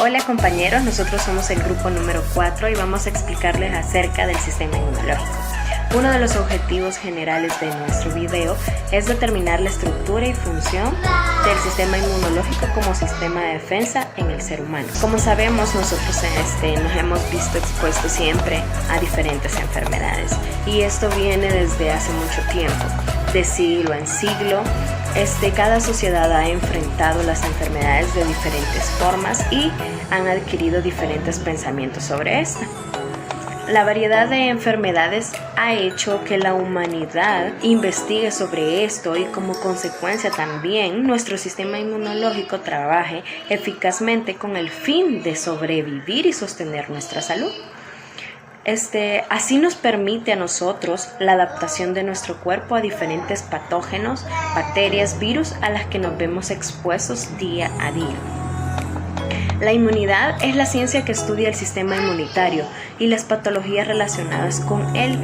Hola compañeros, nosotros somos el grupo número 4 y vamos a explicarles acerca del sistema inmunológico. Uno de los objetivos generales de nuestro video es determinar la estructura y función del sistema inmunológico como sistema de defensa en el ser humano. Como sabemos, nosotros nos hemos visto expuestos siempre a diferentes enfermedades y esto viene desde hace mucho tiempo, de siglo en siglo. Cada sociedad ha enfrentado las enfermedades de diferentes formas y han adquirido diferentes pensamientos sobre esto. La variedad de enfermedades ha hecho que la humanidad investigue sobre esto y como consecuencia también nuestro sistema inmunológico trabaje eficazmente con el fin de sobrevivir y sostener nuestra salud. Así nos permite a nosotros la adaptación de nuestro cuerpo a diferentes patógenos, bacterias, virus a las que nos vemos expuestos día a día. La inmunidad es la ciencia que estudia el sistema inmunitario y las patologías relacionadas con él.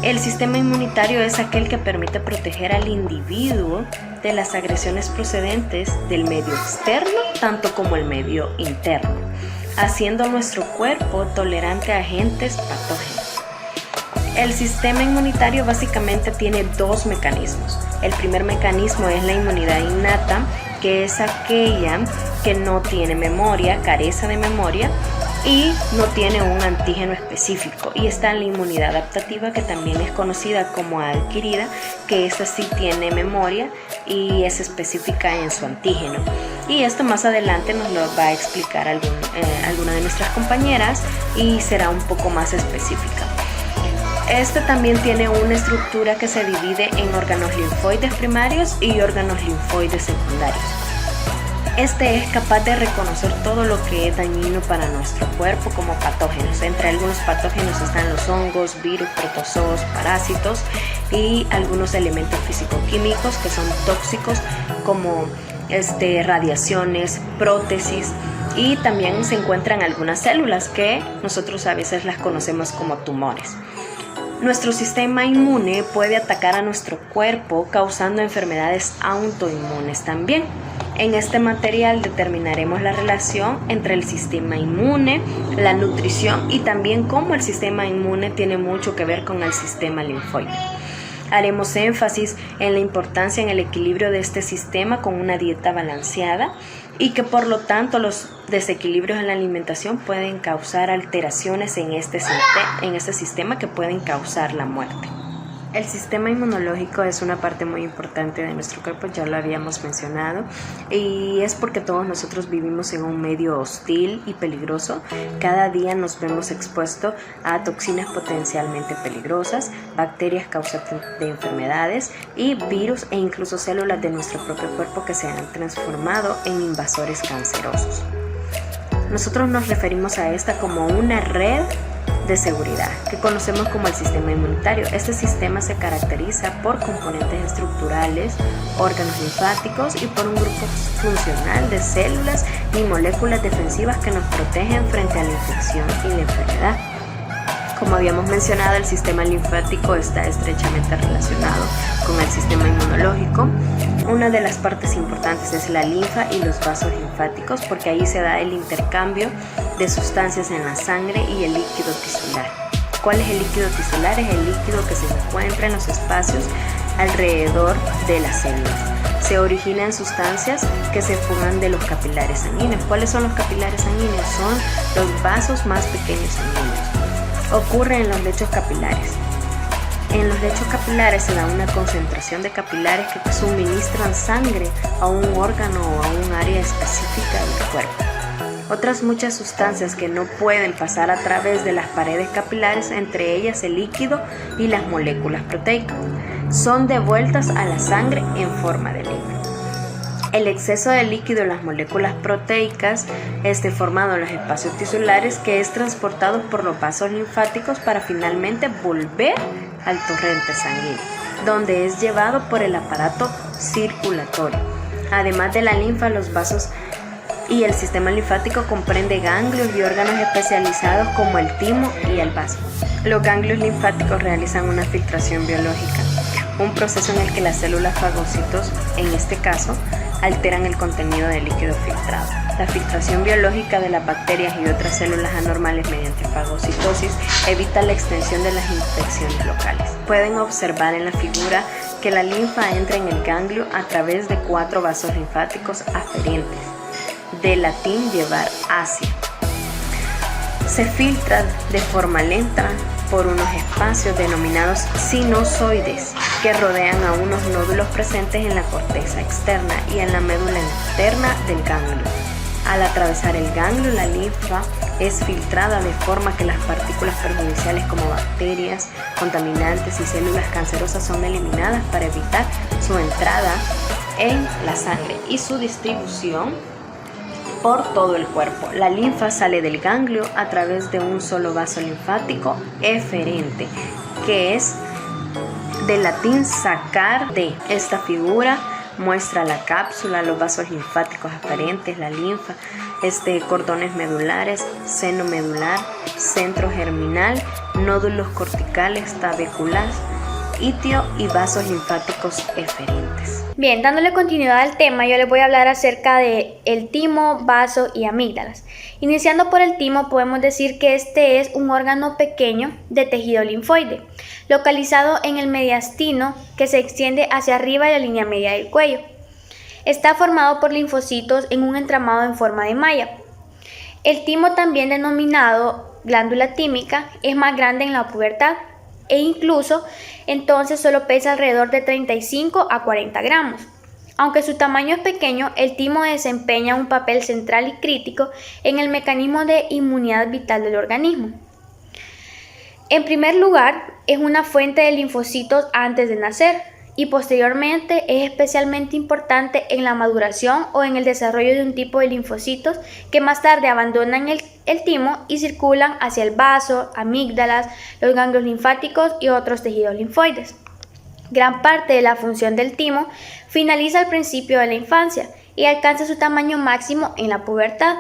El sistema inmunitario es aquel que permite proteger al individuo de las agresiones procedentes del medio externo, tanto como el medio interno, haciendo nuestro cuerpo tolerante a agentes patógenos. El sistema inmunitario básicamente tiene dos mecanismos. El primer mecanismo es la inmunidad innata, que es aquella que no tiene memoria, carece de memoria y no tiene un antígeno específico. Y está la inmunidad adaptativa, que también es conocida como adquirida, que esta sí tiene memoria y es específica en su antígeno. Y esto más adelante nos lo va a explicar alguna de nuestras compañeras y será un poco más específica. También tiene una estructura que se divide en órganos linfoides primarios y órganos linfoides secundarios. Es capaz de reconocer todo lo que es dañino para nuestro cuerpo como patógenos. Entre algunos patógenos están los hongos, virus, protozoos, parásitos y algunos elementos físico-químicos que son tóxicos como radiaciones, prótesis, y también se encuentran algunas células que nosotros a veces las conocemos como tumores. Nuestro sistema inmune puede atacar a nuestro cuerpo causando enfermedades autoinmunes también. En este material determinaremos la relación entre el sistema inmune, la nutrición y también cómo el sistema inmune tiene mucho que ver con el sistema linfoide. Haremos énfasis en la importancia en el equilibrio de este sistema con una dieta balanceada y que por lo tanto los desequilibrios en la alimentación pueden causar alteraciones en este sistema que pueden causar la muerte. El sistema inmunológico es una parte muy importante de nuestro cuerpo, ya lo habíamos mencionado, y es porque todos nosotros vivimos en un medio hostil y peligroso. Cada día nos vemos expuestos a toxinas potencialmente peligrosas, bacterias causantes de enfermedades y virus e incluso células de nuestro propio cuerpo que se han transformado en invasores cancerosos. Nosotros nos referimos a esta como una red de seguridad, que conocemos como el sistema inmunitario. Este sistema se caracteriza por componentes estructurales, órganos linfáticos y por un grupo funcional de células y moléculas defensivas que nos protegen frente a la infección y la enfermedad. Como habíamos mencionado, el sistema linfático está estrechamente relacionado con el sistema inmunológico. Una de las partes importantes es la linfa y los vasos linfáticos, porque ahí se da el intercambio de sustancias en la sangre y el líquido tisular. ¿Cuál es el líquido tisular? Es el líquido que se encuentra en los espacios alrededor de las células. Se originan sustancias que se fugan de los capilares sanguíneos. ¿Cuáles son los capilares sanguíneos? Son los vasos más pequeños sanguíneos. Ocurre en los lechos capilares. En los lechos capilares se da una concentración de capilares que suministran sangre a un órgano o a un área específica del cuerpo. Otras muchas sustancias que no pueden pasar a través de las paredes capilares, entre ellas el líquido y las moléculas proteicas, son devueltas a la sangre en forma de líquido. El exceso de líquido en las moléculas proteicas formado en los espacios tisulares, que es transportado por los vasos linfáticos para finalmente volver al torrente sanguíneo, donde es llevado por el aparato circulatorio. Además de la linfa, los vasos y el sistema linfático comprende ganglios y órganos especializados como el timo y el vaso. Los ganglios linfáticos realizan una filtración biológica, un proceso en el que las células fagocitos, en este caso, alteran el contenido del líquido filtrado. La filtración biológica de las bacterias y otras células anormales mediante fagocitosis evita la extensión de las infecciones locales. Pueden observar en la figura que la linfa entra en el ganglio a través de 4 vasos linfáticos aferentes, del latín llevar hacia. Se filtra de forma lenta por unos espacios denominados sinusoides que rodean a unos nódulos presentes en la corteza externa y en la médula interna del ganglio. Al atravesar el ganglio, la linfa es filtrada de forma que las partículas perjudiciales como bacterias, contaminantes y células cancerosas son eliminadas para evitar su entrada en la sangre y su distribución por todo el cuerpo. La linfa sale del ganglio a través de un solo vaso linfático eferente, que es del latín sacar de. Esta figura muestra la cápsula, los vasos linfáticos aferentes, la linfa, cordones medulares, seno medular, centro germinal, nódulos corticales, tabéculas, itio y vasos linfáticos eferentes. Bien, dándole continuidad al tema, yo les voy a hablar acerca de el timo, vaso y amígdalas. Iniciando por el timo, podemos decir que este es un órgano pequeño de tejido linfoide, localizado en el mediastino que se extiende hacia arriba de la línea media del cuello. Está formado por linfocitos en un entramado en forma de malla. El timo, también denominado glándula tímica, es más grande en la pubertad e incluso entonces solo pesa alrededor de 35 a 40 gramos. Aunque su tamaño es pequeño, el timo desempeña un papel central y crítico en el mecanismo de inmunidad vital del organismo. En primer lugar, es una fuente de linfocitos antes de nacer y posteriormente es especialmente importante en la maduración o en el desarrollo de un tipo de linfocitos que más tarde abandonan el timo y circulan hacia el vaso, amígdalas, los ganglios linfáticos y otros tejidos linfoides. Gran parte de la función del timo finaliza al principio de la infancia y alcanza su tamaño máximo en la pubertad.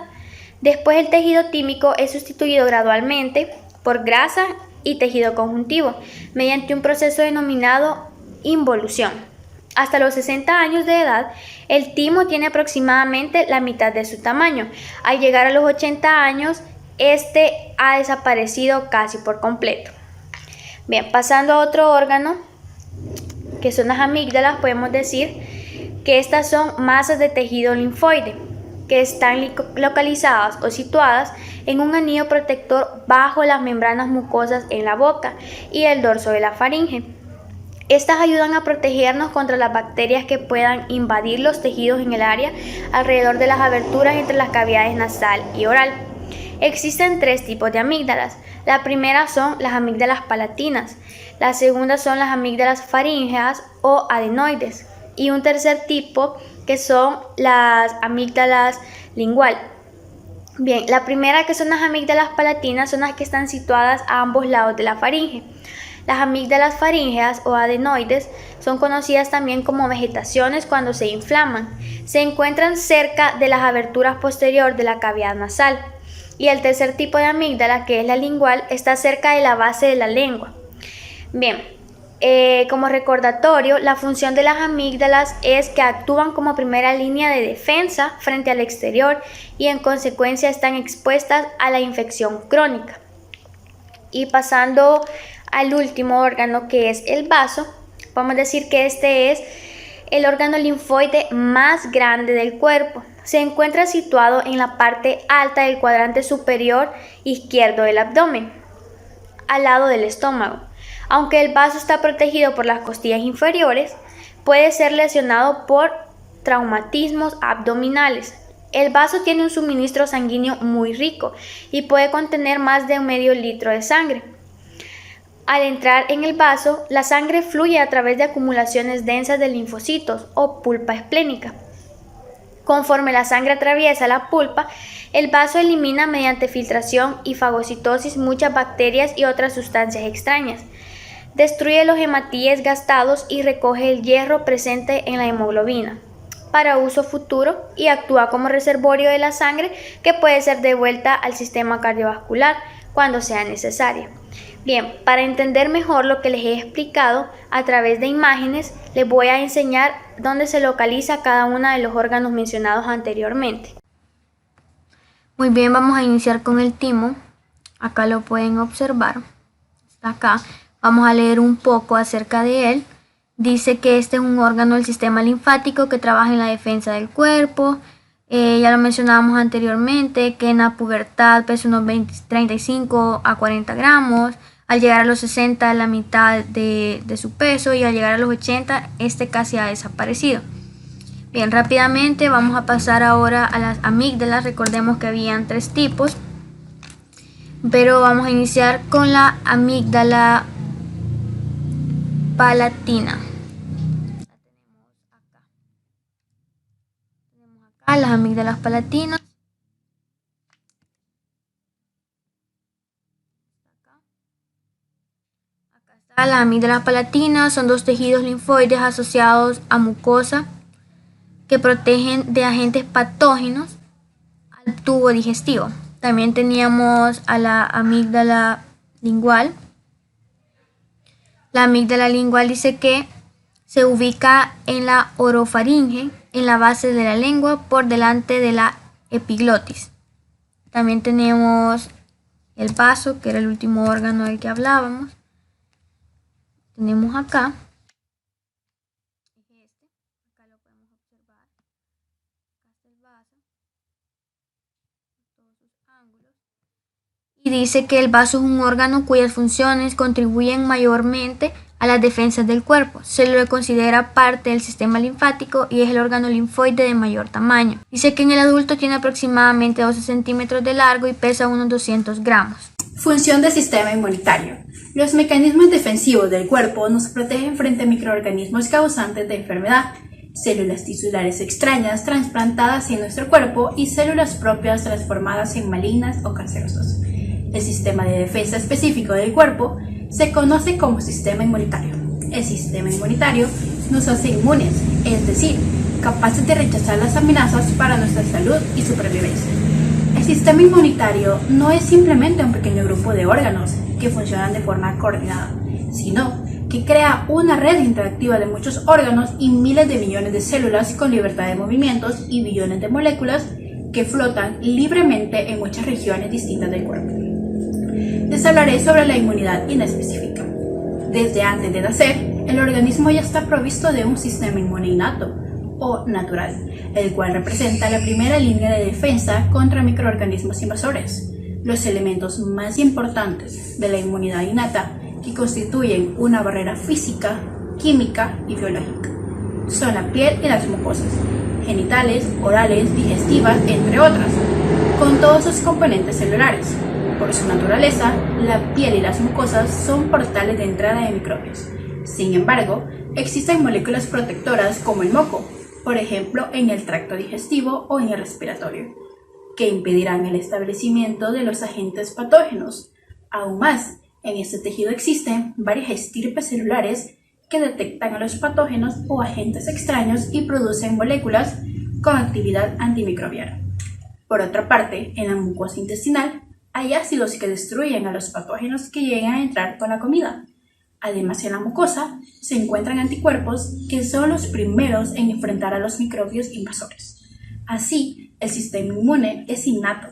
Después el tejido tímico es sustituido gradualmente por grasa y tejido conjuntivo mediante un proceso denominado involución. Hasta los 60 años de edad, el timo tiene aproximadamente la mitad de su tamaño. Al llegar a los 80 años, este ha desaparecido casi por completo. Bien, pasando a otro órgano, que son las amígdalas, podemos decir que estas son masas de tejido linfoide que están localizadas o situadas en un anillo protector bajo las membranas mucosas en la boca y el dorso de la faringe. Estas ayudan a protegernos contra las bacterias que puedan invadir los tejidos en el área alrededor de las aberturas entre las cavidades nasal y oral. Existen 3 tipos de amígdalas. La primera son las amígdalas palatinas, la segunda son las amígdalas faríngeas o adenoides y un tercer tipo que son las amígdalas lingual. Bien, la primera, que son las amígdalas palatinas, son las que están situadas a ambos lados de la faringe. Las amígdalas faríngeas o adenoides son conocidas también como vegetaciones cuando se inflaman. Se encuentran cerca de las aberturas posteriores de la cavidad nasal. Y el tercer tipo de amígdala, que es la lingual, está cerca de la base de la lengua. Bien, como recordatorio, la función de las amígdalas es que actúan como primera línea de defensa frente al exterior y en consecuencia están expuestas a la infección crónica. Y pasando al último órgano, que es el vaso, podemos decir que este es el órgano linfoide más grande del cuerpo. Se encuentra situado en la parte alta del cuadrante superior izquierdo del abdomen, al lado del estómago. Aunque el vaso está protegido por las costillas inferiores, puede ser lesionado por traumatismos abdominales. El vaso tiene un suministro sanguíneo muy rico y puede contener más de medio litro de sangre. Al entrar en el vaso, la sangre fluye a través de acumulaciones densas de linfocitos o pulpa esplénica. Conforme la sangre atraviesa la pulpa, el vaso elimina mediante filtración y fagocitosis muchas bacterias y otras sustancias extrañas. Destruye los hematíes gastados y recoge el hierro presente en la hemoglobina para uso futuro y actúa como reservorio de la sangre que puede ser devuelta al sistema cardiovascular cuando sea necesaria. Bien, para entender mejor lo que les he explicado a través de imágenes, les voy a enseñar dónde se localiza cada uno de los órganos mencionados anteriormente. Muy bien, vamos a iniciar con el timo. Acá lo pueden observar. Está acá. Vamos a leer un poco acerca de él. Dice que este es un órgano del sistema linfático que trabaja en la defensa del cuerpo. Ya lo mencionábamos anteriormente, que en la pubertad pesa unos 35 a 40 gramos. Al llegar a los 60, la mitad de su peso, y al llegar a los 80, este casi ha desaparecido. Bien, rápidamente vamos a pasar ahora a las amígdalas. Recordemos que habían 3 tipos, pero vamos a iniciar con la amígdala palatina. Tenemos acá las amígdalas palatinas. Acá está las amígdalas palatinas. Son 2 tejidos linfoides asociados a mucosa que protegen de agentes patógenos al tubo digestivo. También teníamos a la amígdala lingual. La amígdala lingual dice que se ubica en la orofaringe, en la base de la lengua, por delante de la epiglotis. También tenemos el vaso, que era el último órgano del que hablábamos. Tenemos acá. Acá lo podemos observar. Acá está el vaso. Todos sus ángulos. Y dice que el vaso es un órgano cuyas funciones contribuyen mayormente a las defensas del cuerpo. Se lo considera parte del sistema linfático y es el órgano linfoide de mayor tamaño. Dice que en el adulto tiene aproximadamente 12 centímetros de largo y pesa unos 200 gramos. Función del sistema inmunitario. Los mecanismos defensivos del cuerpo nos protegen frente a microorganismos causantes de enfermedad, células tisulares extrañas trasplantadas en nuestro cuerpo y células propias transformadas en malignas o cancerosas. El sistema de defensa específico del cuerpo se conoce como sistema inmunitario. El sistema inmunitario nos hace inmunes, es decir, capaces de rechazar las amenazas para nuestra salud y supervivencia. El sistema inmunitario no es simplemente un pequeño grupo de órganos que funcionan de forma coordinada, sino que crea una red interactiva de muchos órganos y miles de millones de células con libertad de movimientos y billones de moléculas que flotan libremente en muchas regiones distintas del cuerpo. Les hablaré sobre la inmunidad inespecífica. Desde antes de nacer, el organismo ya está provisto de un sistema inmune innato o natural, el cual representa la primera línea de defensa contra microorganismos invasores. Los elementos más importantes de la inmunidad innata, que constituyen una barrera física, química y biológica, son la piel y las mucosas, genitales, orales, digestivas, entre otras, con todos sus componentes celulares. Por su naturaleza, la piel y las mucosas son portales de entrada de microbios. Sin embargo, existen moléculas protectoras como el moco, por ejemplo en el tracto digestivo o en el respiratorio, que impedirán el establecimiento de los agentes patógenos. Aún más, en este tejido existen varias estirpes celulares que detectan a los patógenos o agentes extraños y producen moléculas con actividad antimicrobiana. Por otra parte, en la mucosa intestinal hay ácidos que destruyen a los patógenos que llegan a entrar con la comida. Además, en la mucosa se encuentran anticuerpos que son los primeros en enfrentar a los microbios invasores. Así, el sistema inmune es innato.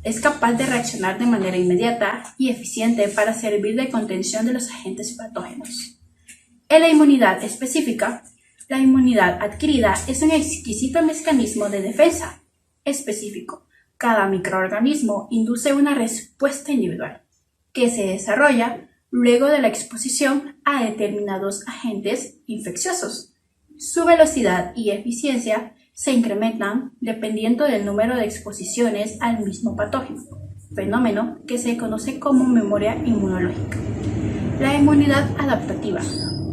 Es capaz de reaccionar de manera inmediata y eficiente para servir de contención de los agentes patógenos. En la inmunidad específica, la inmunidad adquirida es un exquisito mecanismo de defensa específico. Cada microorganismo induce una respuesta individual que se desarrolla luego de la exposición a determinados agentes infecciosos. Su velocidad y eficiencia se incrementan dependiendo del número de exposiciones al mismo patógeno, fenómeno que se conoce como memoria inmunológica. La inmunidad adaptativa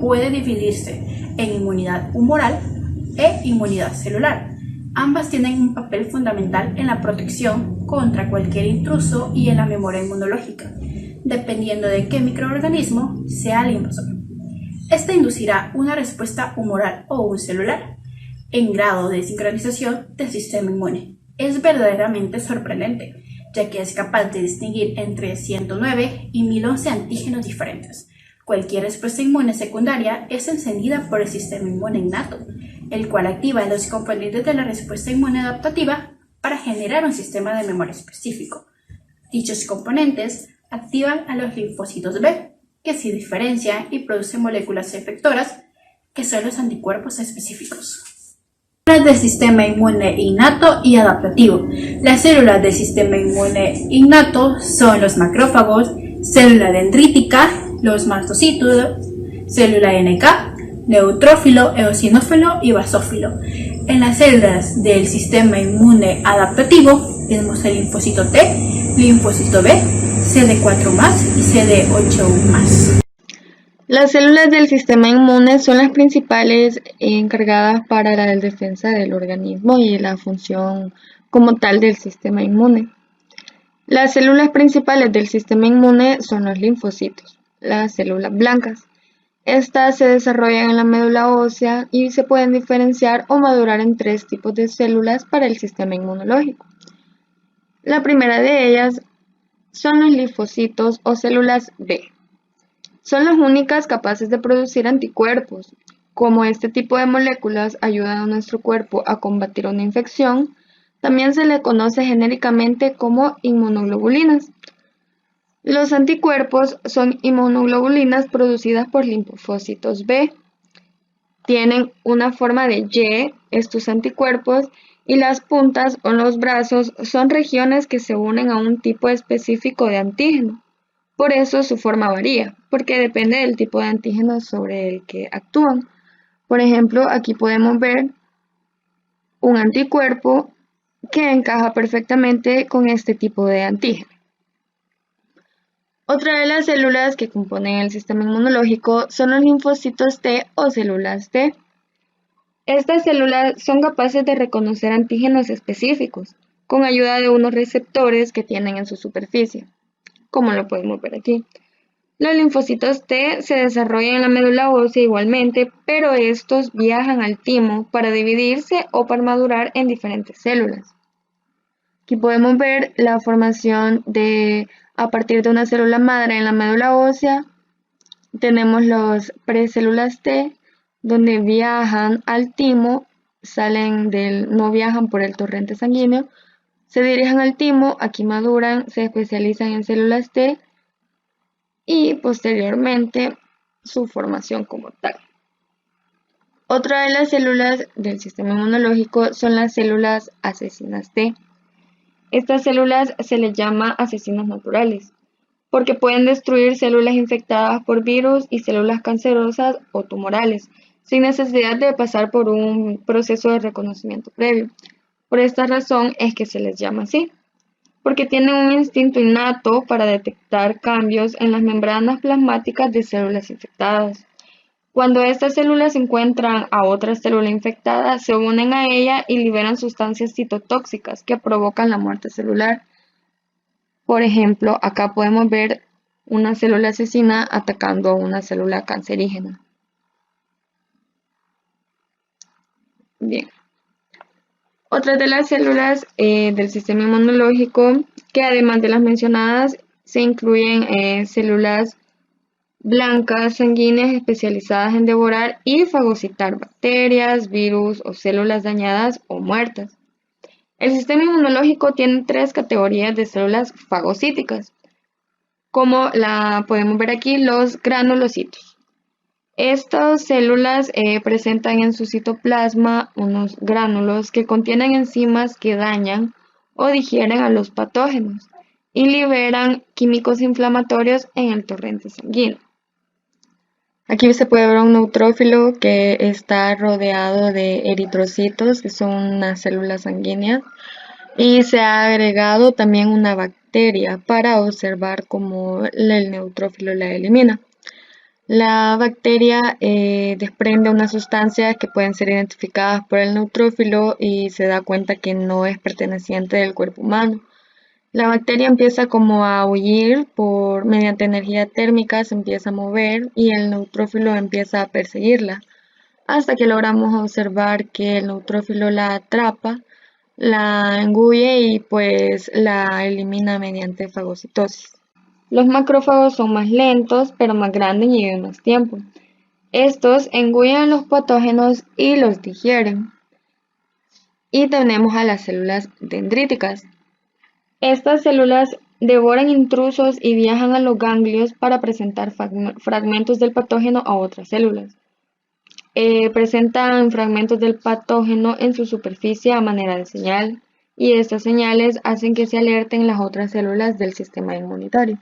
puede dividirse en inmunidad humoral e inmunidad celular. Ambas tienen un papel fundamental en la protección contra cualquier intruso y en la memoria inmunológica, dependiendo de qué microorganismo sea el invasor. Esta inducirá una respuesta humoral o un celular en grado de sincronización del sistema inmune. Es verdaderamente sorprendente, ya que es capaz de distinguir entre 109 y 1011 antígenos diferentes. Cualquier respuesta inmune secundaria es encendida por el sistema inmune innato, el cual activa los componentes de la respuesta inmune adaptativa para generar un sistema de memoria específico. Dichos componentes activan a los linfocitos B, que se diferencian y producen moléculas efectoras, que son los anticuerpos específicos. Células del sistema inmune innato y adaptativo. Las células del sistema inmune innato son los macrófagos, célula dendrítica, los mastocitos, célula NK, neutrófilo, eosinófilo y basófilo. En las células del sistema inmune adaptativo tenemos el linfocito T, linfocito B, CD4+, y CD8+. Las células del sistema inmune son las principales encargadas para la defensa del organismo y la función como tal del sistema inmune. Las células principales del sistema inmune son los linfocitos, las células blancas. Estas se desarrollan en la médula ósea y se pueden diferenciar o madurar en 3 tipos de células para el sistema inmunológico. La primera de ellas son los linfocitos o células B. Son las únicas capaces de producir anticuerpos. Como este tipo de moléculas ayudan a nuestro cuerpo a combatir una infección, también se le conoce genéricamente como inmunoglobulinas. Los anticuerpos son inmunoglobulinas producidas por linfocitos B. Tienen una forma de Y, estos anticuerpos, y las puntas o los brazos son regiones que se unen a un tipo específico de antígeno. Por eso su forma varía, porque depende del tipo de antígeno sobre el que actúan. Por ejemplo, aquí podemos ver un anticuerpo que encaja perfectamente con este tipo de antígeno. Otra de las células que componen el sistema inmunológico son los linfocitos T o células T. Estas células son capaces de reconocer antígenos específicos con ayuda de unos receptores que tienen en su superficie, como lo podemos ver aquí. Los linfocitos T se desarrollan en la médula ósea igualmente, pero estos viajan al timo para dividirse o para madurar en diferentes células. Aquí podemos ver la formación a partir de una célula madre en la médula ósea. Tenemos las precélulas T, donde viajan al timo, no viajan por el torrente sanguíneo, se dirigen al timo, aquí maduran, se especializan en células T y posteriormente su formación como tal. Otra de las células del sistema inmunológico son las células asesinas T. Estas células se les llama asesinos naturales, porque pueden destruir células infectadas por virus y células cancerosas o tumorales, sin necesidad de pasar por un proceso de reconocimiento previo. Por esta razón es que se les llama así, porque tienen un instinto innato para detectar cambios en las membranas plasmáticas de células infectadas. Cuando estas células encuentran a otra célula infectada, se unen a ella y liberan sustancias citotóxicas que provocan la muerte celular. Por ejemplo, acá podemos ver una célula asesina atacando a una célula cancerígena. Bien. Otras de las células del sistema inmunológico, que además de las mencionadas, se incluyen células blancas sanguíneas especializadas en devorar y fagocitar bacterias, virus o células dañadas o muertas. El sistema inmunológico tiene 3 categorías de células fagocíticas, como la podemos ver aquí, los granulocitos. Estas células presentan en su citoplasma unos gránulos que contienen enzimas que dañan o digieren a los patógenos y liberan químicos inflamatorios en el torrente sanguíneo. Aquí se puede ver un neutrófilo que está rodeado de eritrocitos, que son unas células sanguíneas, y se ha agregado también una bacteria para observar cómo el neutrófilo la elimina. La bacteria desprende unas sustancias que pueden ser identificadas por el neutrófilo y se da cuenta que no es perteneciente del cuerpo humano. La bacteria empieza como a huir mediante energía térmica, se empieza a mover y el neutrófilo empieza a perseguirla, hasta que logramos observar que el neutrófilo la atrapa, la engulle y pues la elimina mediante fagocitosis. Los macrófagos son más lentos, pero más grandes y llevan más tiempo. Estos engullen los patógenos y los digieren. Y tenemos a las células dendríticas. Estas células devoran intrusos y viajan a los ganglios para presentar fragmentos del patógeno a otras células. Presentan fragmentos del patógeno en su superficie a manera de señal, y estas señales hacen que se alerten las otras células del sistema inmunitario.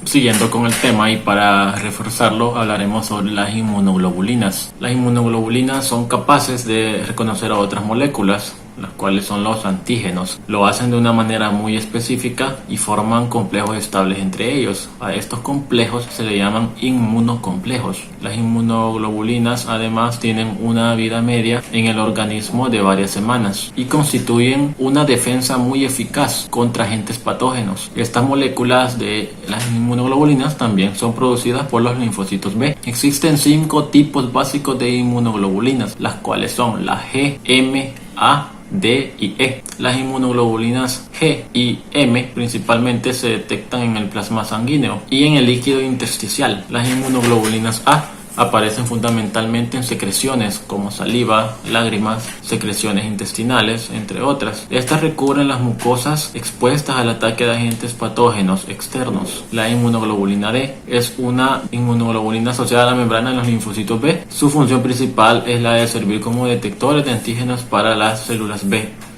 Siguiendo con el tema y para reforzarlo, hablaremos sobre las inmunoglobulinas. Las inmunoglobulinas son capaces de reconocer a otras moléculas, las cuales son los antígenos. Lo hacen de una manera muy específica y forman complejos estables entre ellos. A estos complejos se le llaman inmunocomplejos. Las inmunoglobulinas además tienen una vida media en el organismo de varias semanas y constituyen una defensa muy eficaz contra agentes patógenos. Estas moléculas de las inmunoglobulinas también son producidas por los linfocitos B. Existen 5 tipos básicos de inmunoglobulinas, las cuales son la G, M, A, D y E. Las inmunoglobulinas G y M principalmente se detectan en el plasma sanguíneo y en el líquido intersticial. Las inmunoglobulinas A aparecen fundamentalmente en secreciones como saliva, lágrimas, secreciones intestinales, entre otras. Estas recubren las mucosas expuestas al ataque de agentes patógenos externos. La inmunoglobulina D es una inmunoglobulina asociada a la membrana de los linfocitos B. Su función principal es la de servir como detectores de antígenos para las células B.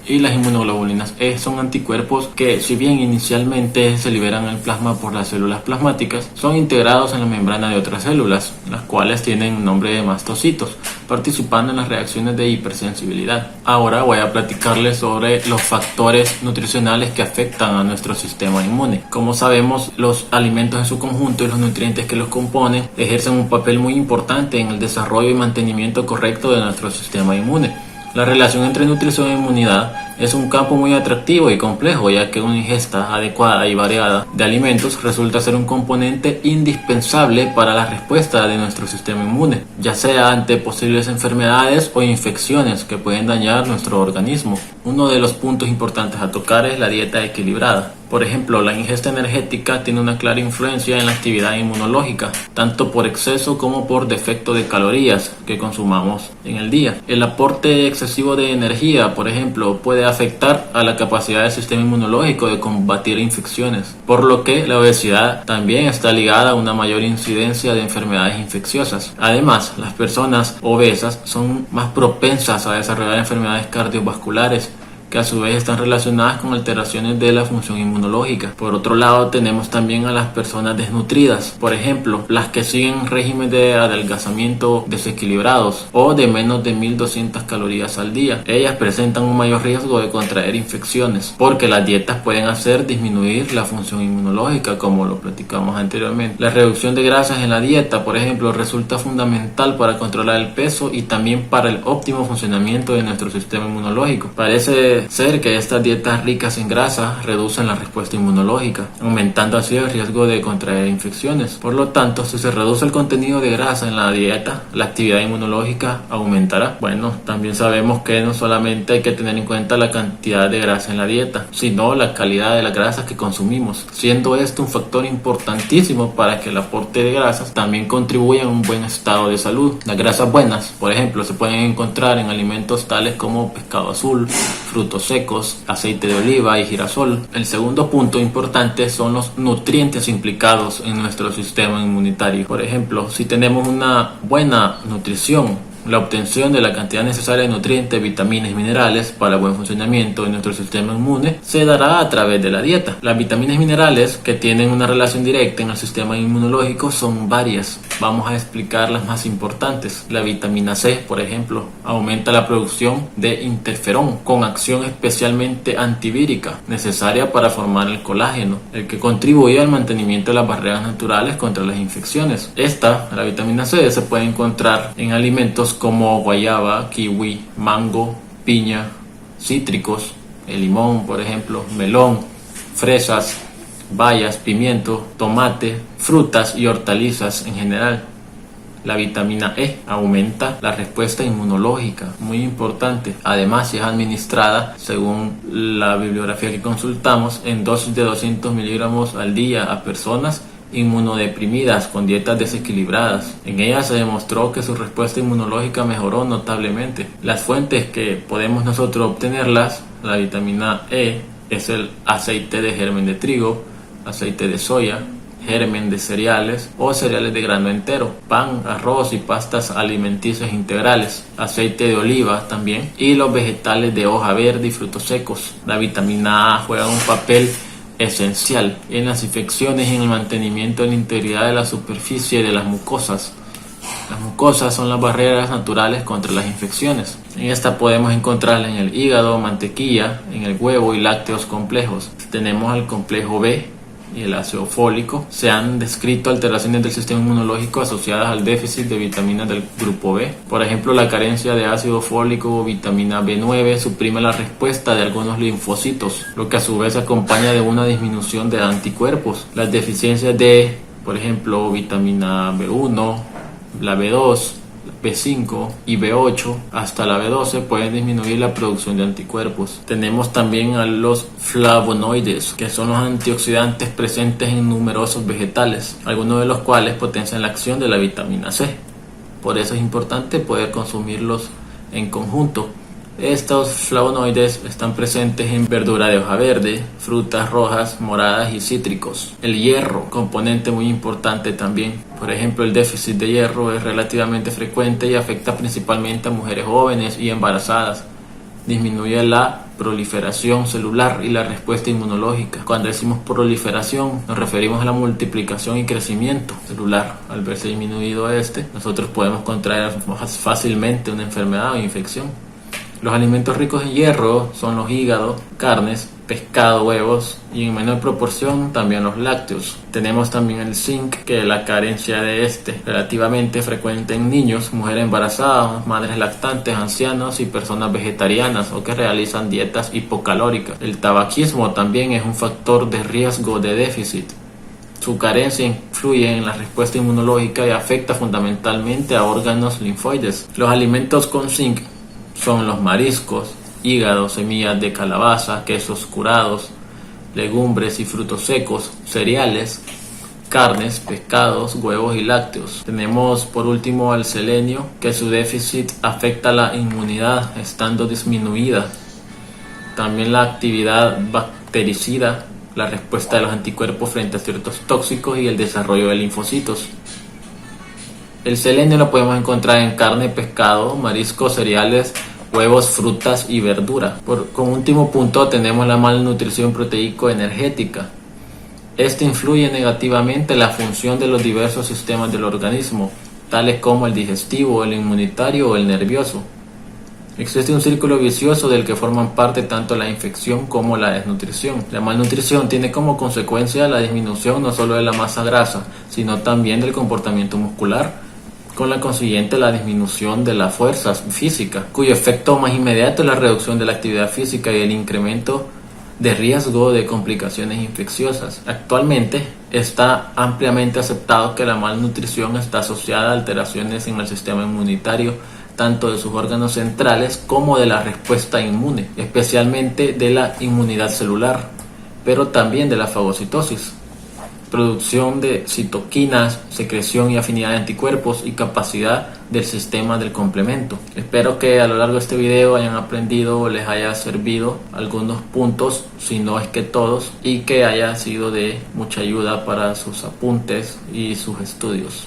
Y las inmunoglobulinas E son anticuerpos que, si bien inicialmente se liberan en el plasma por las células plasmáticas, son integrados en la membrana de otras células, las cuales tienen nombre de mastocitos, participando en las reacciones de hipersensibilidad. Ahora voy a platicarles sobre los factores nutricionales que afectan a nuestro sistema inmune. Como sabemos, los alimentos en su conjunto y los nutrientes que los componen ejercen un papel muy importante en el desarrollo y mantenimiento correcto de nuestro sistema inmune. La relación entre nutrición e inmunidad es un campo muy atractivo y complejo, ya que una ingesta adecuada y variada de alimentos resulta ser un componente indispensable para la respuesta de nuestro sistema inmune, ya sea ante posibles enfermedades o infecciones que pueden dañar nuestro organismo. Uno de los puntos importantes a tocar es la dieta equilibrada. Por ejemplo, la ingesta energética tiene una clara influencia en la actividad inmunológica, tanto por exceso como por defecto de calorías que consumamos en el día. El aporte excesivo de energía, por ejemplo, puede afectar a la capacidad del sistema inmunológico de combatir infecciones, por lo que la obesidad también está ligada a una mayor incidencia de enfermedades infecciosas. Además, las personas obesas son más propensas a desarrollar enfermedades cardiovasculares, que a su vez están relacionadas con alteraciones de la función inmunológica. Por otro lado, tenemos también a las personas desnutridas, por ejemplo, las que siguen regímenes de adelgazamiento desequilibrados o de menos de 1200 calorías al día. Ellas presentan un mayor riesgo de contraer infecciones, porque las dietas pueden hacer disminuir la función inmunológica, como lo platicamos anteriormente. La reducción de grasas en la dieta, por ejemplo, resulta fundamental para controlar el peso y también para el óptimo funcionamiento de nuestro sistema inmunológico. Parece ser que estas dietas ricas en grasa reducen la respuesta inmunológica, aumentando así el riesgo de contraer infecciones. Por lo tanto, si se reduce el contenido de grasa en la dieta, la actividad inmunológica aumentará. Bueno, también sabemos que no solamente hay que tener en cuenta la cantidad de grasa en la dieta, sino la calidad de las grasas que consumimos, siendo esto un factor importantísimo para que el aporte de grasas también contribuya a un buen estado de salud. Las grasas buenas, por ejemplo, se pueden encontrar en alimentos tales como pescado azul, frutos secos, aceite de oliva y girasol. El segundo punto importante son los nutrientes implicados en nuestro sistema inmunitario. Por ejemplo, si tenemos una buena nutrición, la obtención de la cantidad necesaria de nutrientes, vitaminas y minerales para el buen funcionamiento de nuestro sistema inmune se dará a través de la dieta. Las vitaminas y minerales que tienen una relación directa en el sistema inmunológico son varias. Vamos a explicar las más importantes. La vitamina C, por ejemplo, aumenta la producción de interferón con acción especialmente antivírica necesaria para formar el colágeno, el que contribuye al mantenimiento de las barreras naturales contra las infecciones. La vitamina C, se puede encontrar en alimentos como guayaba, kiwi, mango, piña, cítricos, el limón, por ejemplo, melón, fresas, bayas, pimiento, tomate, frutas y hortalizas en general. La vitamina E aumenta la respuesta inmunológica, muy importante. Además, si es administrada, según la bibliografía que consultamos, en dosis de 200 miligramos al día a personas inmunodeprimidas con dietas desequilibradas. En ellas se demostró que su respuesta inmunológica mejoró notablemente. Las fuentes que podemos nosotros obtenerlas, la vitamina E, es el aceite de germen de trigo, aceite de soya, germen de cereales o cereales de grano entero, pan, arroz y pastas alimenticias integrales, aceite de oliva también, y los vegetales de hoja verde y frutos secos. La vitamina A juega un papel esencial en las infecciones y en el mantenimiento de la integridad de la superficie de las mucosas. Las mucosas son las barreras naturales contra las infecciones. En esta podemos encontrarla en el hígado, mantequilla, en el huevo y lácteos complejos. Tenemos el complejo B y el ácido fólico. Se han descrito alteraciones del sistema inmunológico asociadas al déficit de vitaminas del grupo B. Por ejemplo, la carencia de ácido fólico o vitamina B9 suprime la respuesta de algunos linfocitos, lo que a su vez acompaña de una disminución de anticuerpos. Las deficiencias de, por ejemplo, vitamina B1, la B2, B5 y B8 hasta la B12 pueden disminuir la producción de anticuerpos. Tenemos también a los flavonoides, que son los antioxidantes presentes en numerosos vegetales, algunos de los cuales potencian la acción de la vitamina C. Por eso es importante poder consumirlos en conjunto. Estos flavonoides están presentes en verdura de hoja verde, frutas rojas, moradas y cítricos. El hierro, componente muy importante también. Por ejemplo, el déficit de hierro es relativamente frecuente y afecta principalmente a mujeres jóvenes y embarazadas. Disminuye la proliferación celular y la respuesta inmunológica. Cuando decimos proliferación, nos referimos a la multiplicación y crecimiento celular. Al verse disminuido nosotros podemos contraer más fácilmente una enfermedad o infección. Los alimentos ricos en hierro son los hígados, carnes, pescado, huevos y en menor proporción también los lácteos. Tenemos también el zinc, que la carencia de relativamente frecuente en niños, mujeres embarazadas, madres lactantes, ancianos y personas vegetarianas o que realizan dietas hipocalóricas. El tabaquismo también es un factor de riesgo de déficit. Su carencia influye en la respuesta inmunológica y afecta fundamentalmente a órganos linfoides. Los alimentos con zinc son los mariscos, hígado, semillas de calabaza, quesos curados, legumbres y frutos secos, cereales, carnes, pescados, huevos y lácteos. Tenemos por último el selenio, que su déficit afecta la inmunidad estando disminuida. También la actividad bactericida, la respuesta de los anticuerpos frente a ciertos tóxicos y el desarrollo de linfocitos. El selenio lo podemos encontrar en carne, pescado, mariscos, cereales, huevos, frutas y verdura. Como último punto tenemos la malnutrición proteico-energética. Este influye negativamente en la función de los diversos sistemas del organismo, tales como el digestivo, el inmunitario o el nervioso. Existe un círculo vicioso del que forman parte tanto la infección como la desnutrición. La malnutrición tiene como consecuencia la disminución no solo de la masa grasa, sino también del comportamiento muscular, con la consiguiente la disminución de la fuerza física, cuyo efecto más inmediato es la reducción de la actividad física y el incremento de riesgo de complicaciones infecciosas. Actualmente está ampliamente aceptado que la malnutrición está asociada a alteraciones en el sistema inmunitario, tanto de sus órganos centrales como de la respuesta inmune, especialmente de la inmunidad celular, pero también de la fagocitosis, producción de citoquinas, secreción y afinidad de anticuerpos y capacidad del sistema del complemento. Espero que a lo largo de este video hayan aprendido o les haya servido algunos puntos, si no es que todos, y que haya sido de mucha ayuda para sus apuntes y sus estudios.